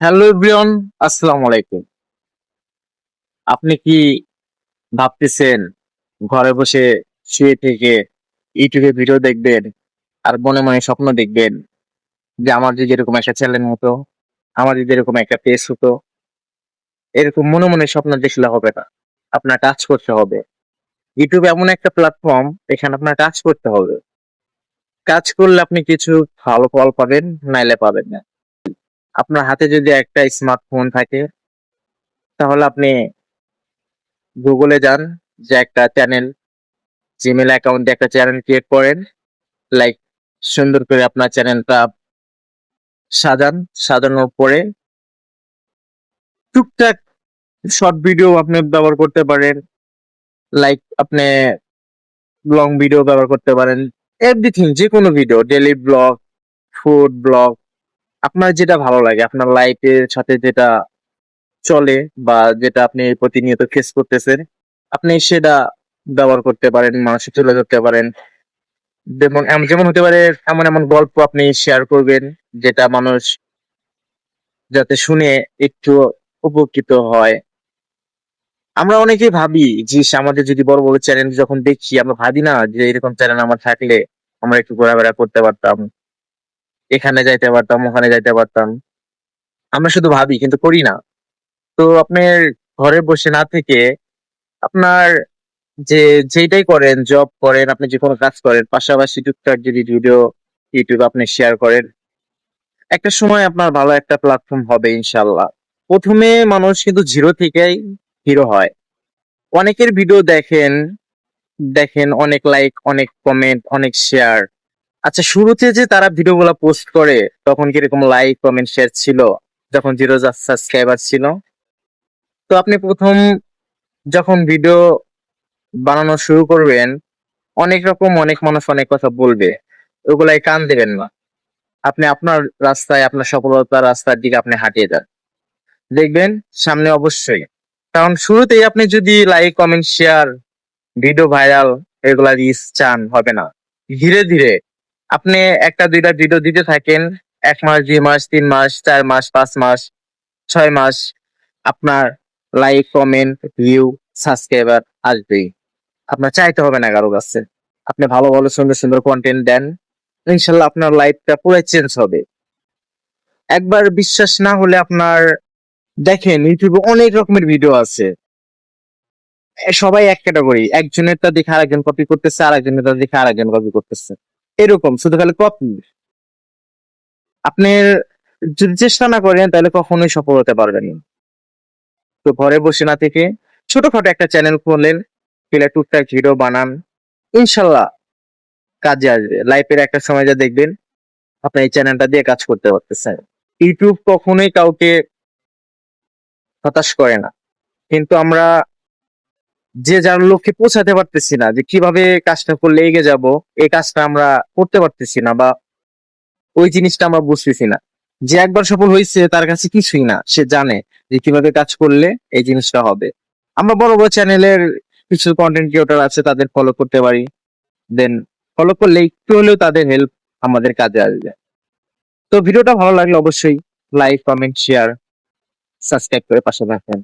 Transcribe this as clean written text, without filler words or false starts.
Hello everyone, আসসালামু আলাইকুম। আপনি কি ভাবতেছেন ঘরে বসে শুয়ে থেকে ইউটিউবে ভিডিও দেখবেন আর মনে মনে স্বপ্ন দেখবেন যে আমার যদি এরকম একটা চ্যানেল হতো, আমার যদি এরকম একটা পেজ হতো। এরকম মনে মনে স্বপ্ন দেখলে হবে না, আপনার কাজ করতে হবে। ইউটিউব এমন একটা প্ল্যাটফর্ম, এখানে আপনার কাজ করতে হবে। কাজ করলে আপনি কিছু ভালো ফল পাবেন, নাইলে পাবেন না। আপনার হাতে যদি একটা স্মার্টফোন থাকে, তাহলে আপনি গুগলে যান, যে একটা চ্যানেল, জিমেল অ্যাকাউন্ট দিয়ে একটা চ্যানেল ক্রিয়েট করেন। লাইক সুন্দর করে আপনার চ্যানেলটা সাজান। সাজানোর পরে টুকটাক শর্ট ভিডিও আপনি ব্যবহার করতে পারেন। লাইক আপনি লং ভিডিও ব্যবহার করতে পারেন। এভরিথিং, যে কোনো video, daily blog, food blog, আপনার যেটা ভালো লাগে, আপনার লাইফের সাথে যেটা চলে বা যেটা আপনি প্রতিনিয়ত ফেস করতেছেন, আপনি সেটা ব্যবহার করতে পারেন, মানুষের তুলে ধরতে পারেন। যেমন যেমন হতে পারে, এমন এমন গল্প আপনি শেয়ার করবেন যেটা মানুষ যাতে শুনে একটু উপকৃত হয়। আমরা অনেকেই ভাবি যে আমাদের যদি বড় বড় চ্যানেল যখন দেখি, আমরা ভাবি না যে এরকম চ্যানেল আমার থাকলে আমরা একটু ঘোরাফেরা করতে পারতাম, এখানে যাইতে পারতাম, ওখানে যাইতে পারতাম। আমরা শুধু ভাবি কিন্তু করি না। তো আপনার ঘরে বসে না থেকে আপনার যে যেটাই করেন, জব করেন, আপনি যে কোনো কাজ করেন, পাশাপাশি টুকটাক যদি ভিডিও ইউটিউবে আপনি শেয়ার করেন, একটা সময় আপনার ভালো একটা প্ল্যাটফর্ম হবে ইনশাল্লাহ। প্রথমে মানুষ কিন্তু জিরো থেকেই হিরো হয়। অনেকের ভিডিও দেখেন, অনেক লাইক, অনেক কমেন্ট, অনেক শেয়ার। আচ্ছা, শুরুতে যে তারা ভিডিওগুলো পোস্ট করে, তখন কিরকম লাইক, কমেন্ট, শেয়ার ছিল? যখন জিরো সাবস্ক্রাইবার ছিল। তো আপনি প্রথম যখন ভিডিও বানানো শুরু করবেন, অনেক রকম অনেক মানুষ অনেক কথা বলবে, ওগুলাই কান দেবেন না। আপনি আপনার রাস্তায়, আপনার সফলতার রাস্তার দিকে আপনি হাঁটিয়ে যান, দেখবেন সামনে অবশ্যই। কারণ শুরুতেই আপনি যদি like, comment, share, video viral এগুলা রিচ চান, হবে না। ধীরে ধীরে আপনি একটা দুইটা ভিডিও দিতে থাকেন, 1 মাস, 2 মাস, 3 মাস, 4 মাস, 5 মাস, 6 মাস, আপনার লাইক, কমেন্ট, ভিউ, সাবস্ক্রাইবার আসবেই। আপনার চাইতে হবে না কারো কাছে। আপনি ভালো ভালো সুন্দর সুন্দর কন্টেন্ট দেন, ইনশাল্লাহ আপনার লাইফটা পুরো চেঞ্জ হবে। একবার বিশ্বাস না হলে আপনার দেখেন, ইউটিউবে অনেক রকমের ভিডিও আছে। সবাই এক ক্যাটাগরি, একজনেরটা দেখে আরেকজন কপি করতেছে, আরেকজনেরটা দেখে আরেকজন কপি করতেছে। এরকম শুধু খালি কপি। আপনি যদি চেষ্টা না করেন তাহলে কখনোই সফল হতে পারবেন না। তো ঘরে বসে না থেকে ছোটখাটো একটা চ্যানেল খোলেন, খুলে টুকটাক ভিডিও বানান, ইনশাল্লাহ কাজে আসবে। লাইফের একটা সময় যা দেখবেন আপনি এই চ্যানেলটা দিয়ে কাজ করতে পারতেছেন। ইউটিউব কখনোই কাউকে হতাশ করে না, কিন্তু আমরা যে যার লক্ষ্যে পৌঁছাতে পারতেছি না, যে কিভাবে কাজটা করলে এগিয়ে যাব, এই কাজটা আমরা করতে পারতেছি না, বা ওই জিনিসটা আমরা বুঝতেছি না। যে একবার সফল হয়েছে তার কাছে কিছুই না, সে জানে যে কিভাবে কাজ করলে এই জিনিসটা হবে। আমরা বড় বড় চ্যানেলের কিছু কন্টেন্ট ক্রিয়েটর আছে, তাদের ফলো করতে পারি। দেন ফলো করলে একটু হলেও তাদের হেল্প আমাদের কাজে আসবে। তো ভিডিওটা ভালো লাগলে অবশ্যই লাইক, কমেন্ট, শেয়ার, সাবস্ক্রাইব করে পাশে থাকবেন।